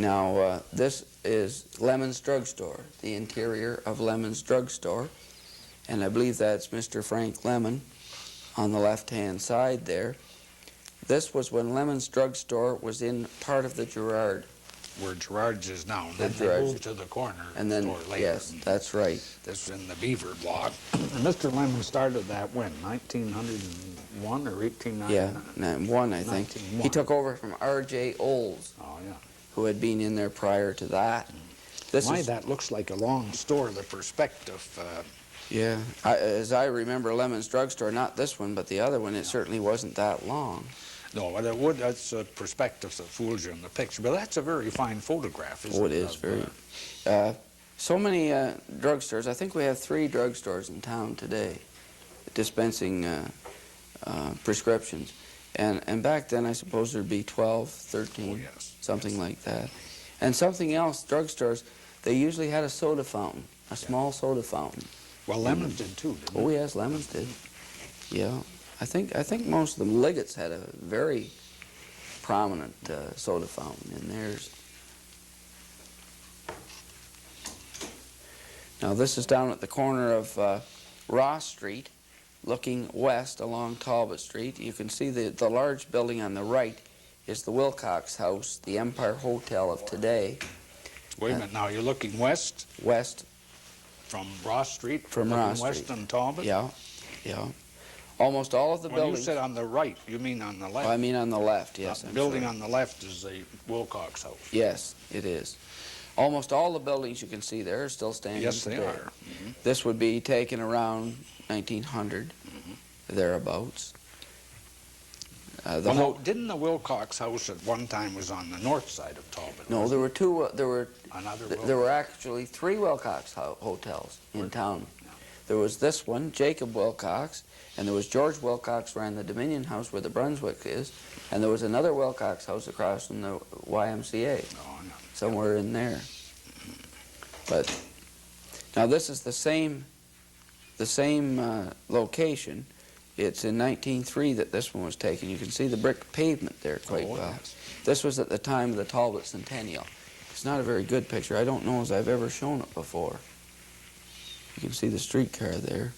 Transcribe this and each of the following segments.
Now, this is Lemon's Drugstore, the interior of Lemon's Drugstore, and I believe that's Mr. Frank Lemon on the left-hand side there. This was when Lemon's Drugstore was in part of the Gerard. Where Gerard's is now, and then they moved to the corner and then, store later. Yes, that's right. This is in the Beaver block. And Mr. Lemon started that when, 1901 or 1899? Yeah, 1, I think. 1901. He took over from R.J. Olds, who had been in there prior to that. That looks like a long store, the perspective. Yeah, as I remember Lemon's Drugstore, not this one, but the other one, it certainly wasn't that long. No, but that's a perspective that fools you in the picture. But that's a very fine photograph, isn't it? Oh, it is, very. So many drugstores. I think we have 3 drugstores in town today dispensing prescriptions. And back then, I suppose there'd be 12, 13, something like that. And something else, drugstores, they usually had a soda fountain, a small soda fountain. Well, Lemons did too, didn't they? Oh, yes, Lemons did. Yeah. I think most of them. Liggett's had a very prominent soda fountain in theirs. Now this is down at the corner of Ross Street, looking west along Talbot Street. You can see the large building on the right is the Wilcox House, the Empire Hotel of today. Wait a minute, now you're looking west? West. From Ross Street? From Ross Street. West on Talbot? Yeah, yeah. Almost all of the buildings... When you said on the right, you mean on the left? Oh, I mean on the left, yes. The building on the left is the Wilcox House. Yes, it is. Almost all the buildings you can see there are still standing Yes, today. they are. Mm-hmm. This would be taken around 1900, thereabouts. Didn't the Wilcox House at one time was on the north side of Talbot? No, there were two. There were actually 3 Wilcox hotels in town. There was this one, Jacob Wilcox, and there was George Wilcox ran the Dominion House where the Brunswick is, and there was another Wilcox House across from the YMCA, somewhere in there. But now this is the same location. It's in 1903 that this one was taken. You can see the brick pavement there quite well. Yes. This was at the time of the Talbot Centennial. It's not a very good picture. I don't know as I've ever shown it before. You can see the streetcar there,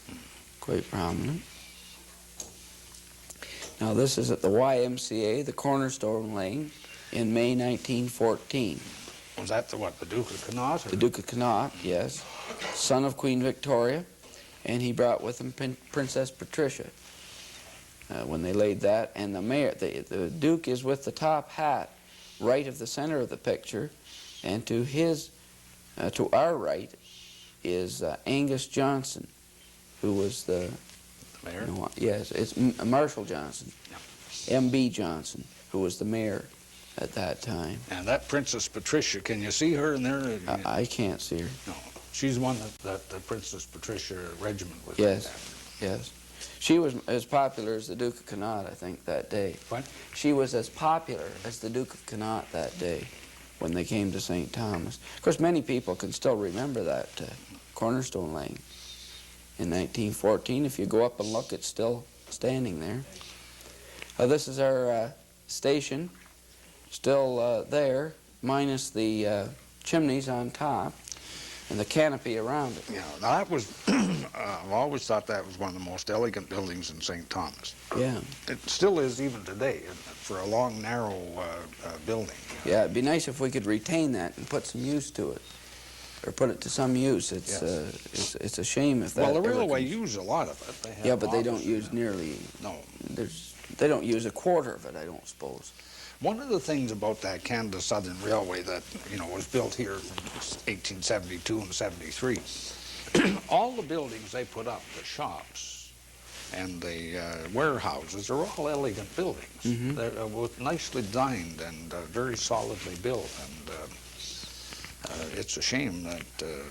quite prominent. Now this is at the YMCA, the Cornerstone Lane, in May 1914. Was that the Duke of Connaught? The Duke of Connaught, yes. Son of Queen Victoria, and he brought with him Princess Patricia when they laid that. And the mayor, the Duke is with the top hat right of the center of the picture, and to our right is Angus Johnson, who was the mayor? No, yes, it's Marshall Johnson, M.B. Johnson, who was the mayor at that time. And that Princess Patricia, can you see her in there? I can't see her. No, she's one that the Princess Patricia regiment was. Yes, yes. She was as popular as the Duke of Connaught, I think, that day. What? She was as popular as the Duke of Connaught that day when they came to St. Thomas. Of course, many people can still remember that Cornerstone Lane in 1914. If you go up and look, it's still standing there. This is our station, still there, minus the chimneys on top and the canopy around it. Yeah, that was, I've always thought that was one of the most elegant buildings in St. Thomas. Yeah. It still is even today, isn't it, for a long, narrow building. Yeah, it'd be nice if we could retain that and put some use to it, or put it to some use. It's it's a shame if that. Well, the railway use a lot of it. They have but they don't use nearly. No. They don't use a quarter of it, I don't suppose. One of the things about that Canada Southern Railway that, was built here from 1872 and 73, all the buildings they put up, the shops and the warehouses, are all elegant buildings. Mm-hmm. They're nicely designed and very solidly built, and it's a shame that to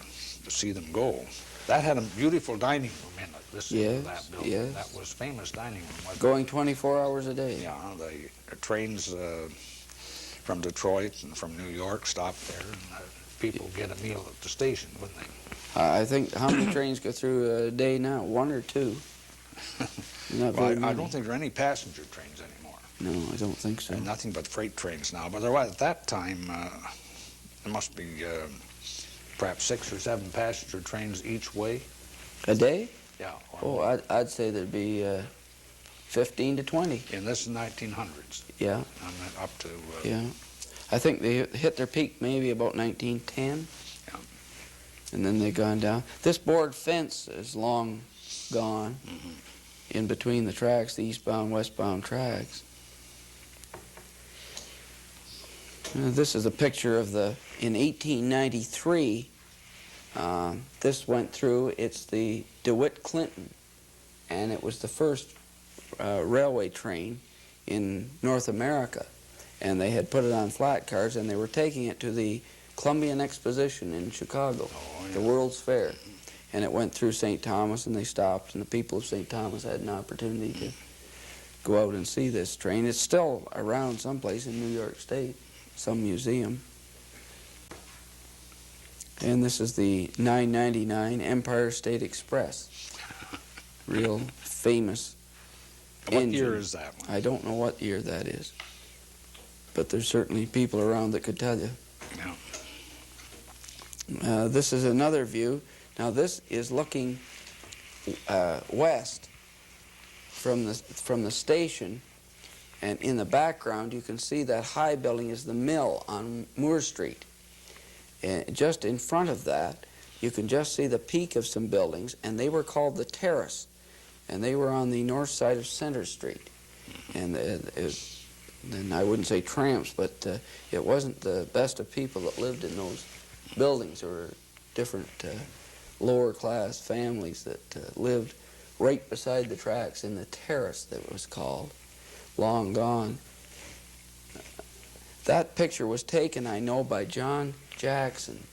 see them go. That had a beautiful dining room in it, this end of that building. Yes. That was famous dining room. Going 24 hours a day. Yeah, the trains from Detroit and from New York stop there, and people get a meal at the station, wouldn't they? I think, how many trains go through a day now? 1 or 2? Not very many. I don't think there are any passenger trains anymore. No, I don't think so. Nothing but freight trains now. But there was, at that time, there must be perhaps 6 or 7 passenger trains each way. A day? Yeah. Oh, I'd say there'd be 15 to 20. And this is 1900s. Yeah. And then up to... yeah. I think they hit their peak maybe about 1910. Yeah. And then they've gone down. This board fence is long gone in between the tracks, the eastbound, westbound tracks. This is a picture of in 1893, this went through, it's the DeWitt Clinton, and it was the first railway train in North America. And they had put it on flat cars, and they were taking it to the Columbian Exposition in Chicago, the World's Fair. And it went through St. Thomas, and they stopped, and the people of St. Thomas had an opportunity to go out and see this train. It's still around someplace in New York State, some museum. And this is the 999 Empire State Express. Real famous What engine. year is that one? I don't know what year that is, but there's certainly people around that could tell you. Yeah. This is another view. Now this is looking west from the station, and in the background you can see that high building is the mill on Moore Street. And just in front of that you can just see the peak of some buildings, and they were called the Terrace, and they were on the north side of Center Street. And and I wouldn't say tramps, but it wasn't the best of people that lived in those buildings. There were different lower class families that lived right beside the tracks in the Terrace, that was called, long gone. That picture was taken, I know, by John Jackson,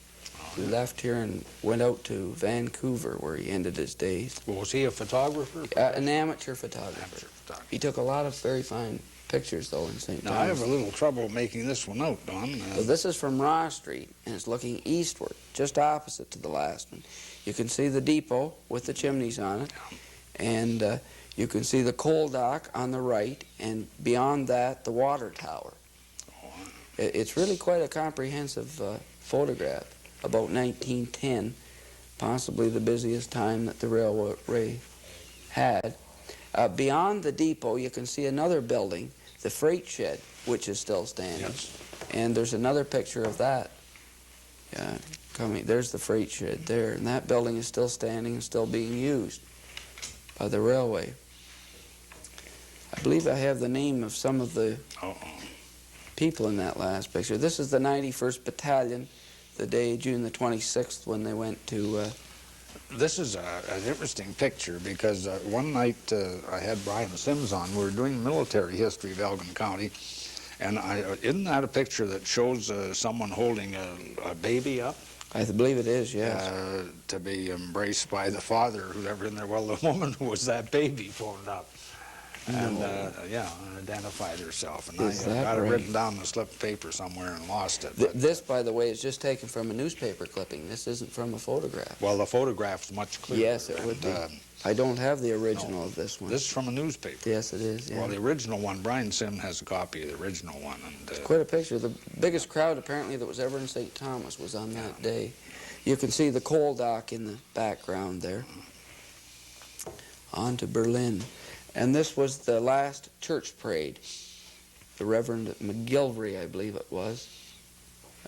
who left here and went out to Vancouver, where he ended his days. Well, was he a photographer? An amateur photographer. He took a lot of very fine pictures, though, in St. Now, Thomas. I have a little trouble making this one out, Don. So this is from Ross Street, and it's looking eastward, just opposite to the last one. You can see the depot with the chimneys on it, and you can see the coal dock on the right, and beyond that, the water tower. It's really quite a comprehensive photograph, about 1910, possibly the busiest time that the railway had. Beyond the depot, you can see another building, the freight shed, which is still standing. Yes. And there's another picture of that coming. There's the freight shed there, and that building is still standing and still being used by the railway. I believe I have the name of some of the people in that last picture. This is the 91st Battalion, the day, June the 26th, when they went to... This is an interesting picture because one night I had Brian Sims on. We were doing military history of Elgin County, and isn't that a picture that shows someone holding a baby up? I believe it is, yes. To be embraced by the father, whoever in there. Well, the woman who was that baby phoned up and identified herself. And I got it written down on a slip of paper somewhere and lost it. This, by the way, is just taken from a newspaper clipping. This isn't from a photograph. Well, the photograph's much clearer. Yes, it would be. I don't have the original of this one. This is from a newspaper. Yes, it is. Yeah. Well, the original one, Brian Sim has a copy of the original one. And, it's quite a picture. The biggest crowd, apparently, that was ever in St. Thomas was on that day. You can see the coal dock in the background there. On to Berlin. And this was the last church parade. The Reverend McGilvery, I believe it was.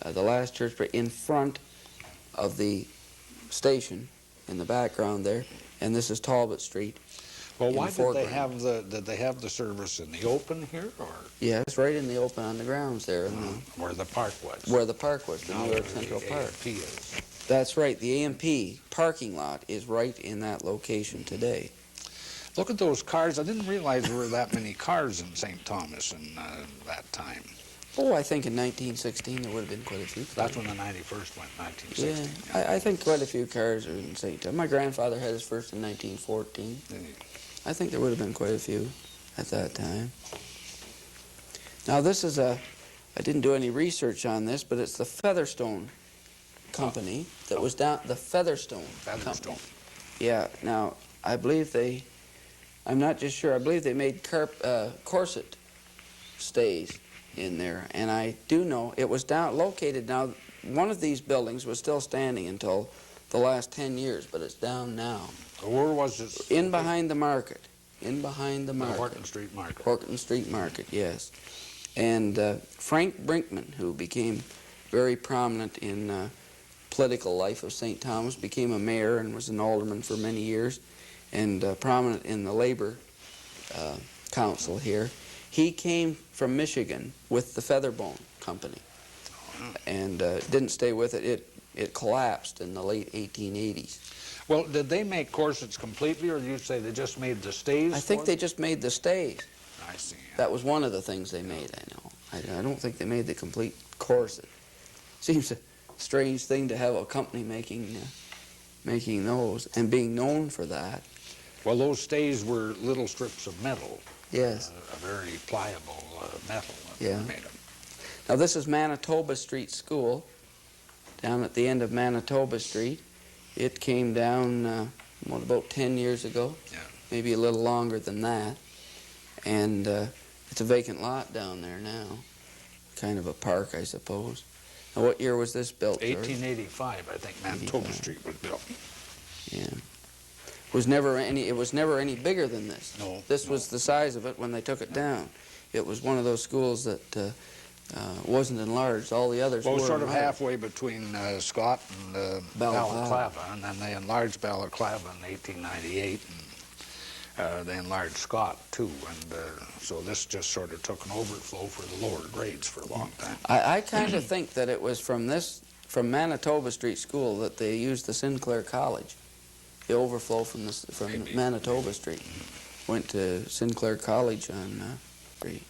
The last church parade in front of the station in the background there. And this is Talbot Street. Well, why did they have the service in the open here, or? Yes, right in the open on the grounds there. Where the park was. Where the park was, the New York Central Park. AMP is. That's right. The AMP parking lot is right in that location today. Look at those cars. I didn't realize there were that many cars in St. Thomas in that time. Oh, I think in 1916 there would have been quite a few cars. That's when the 91st went, 1916. Yeah, I think quite a few cars are in St. Thomas. My grandfather had his first in 1914. I think there would have been quite a few at that time. Now this is I didn't do any research on this, but it's the Featherstone Company that was down, the Featherstone Company. Yeah, now I believe I'm not just sure, I believe they made corset stays in there, and I do know it was located now. one of these buildings was still standing until the last 10 years, but it's down now. Where was this? In behind the market. In behind the market. The Horton Street Market. Horton Street Market, yes. And Frank Brinkman, who became very prominent in political life of St. Thomas, became a mayor and was an alderman for many years, and prominent in the labor council here. He came from Michigan with the Featherstone Company, and didn't stay with it. It collapsed in the late 1880s. Well, did they make corsets completely, or did you say they just made the stays? I think they just made the stays. I see. That was one of the things they made, I know. I don't think they made the complete corset. Seems a strange thing to have a company making those and being known for that. Well, those stays were little strips of metal. Yes. A very pliable metal. Yeah. Made them. Now this is Manitoba Street School, down at the end of Manitoba Street. It came down, about 10 years ago, Yeah. maybe a little longer than that. And it's a vacant lot down there now, kind of a park, I suppose. Now, what year was this built? 1885, I think Manitoba 85. Street was built. Yeah. It was never any bigger than this. No. This was the size of it when they took it down. It was one of those schools that wasn't enlarged. All the others Well, it was were sort of enlarged. halfway between Scott and Balaclava, and then they enlarged Balaclava in 1898, and they enlarged Scott too, and so this just sort of took an overflow for the lower grades for a long time. I kind of think that it was from Manitoba Street School that they used the Sinclair College. The overflow from Manitoba Street went to Sinclair College on Street.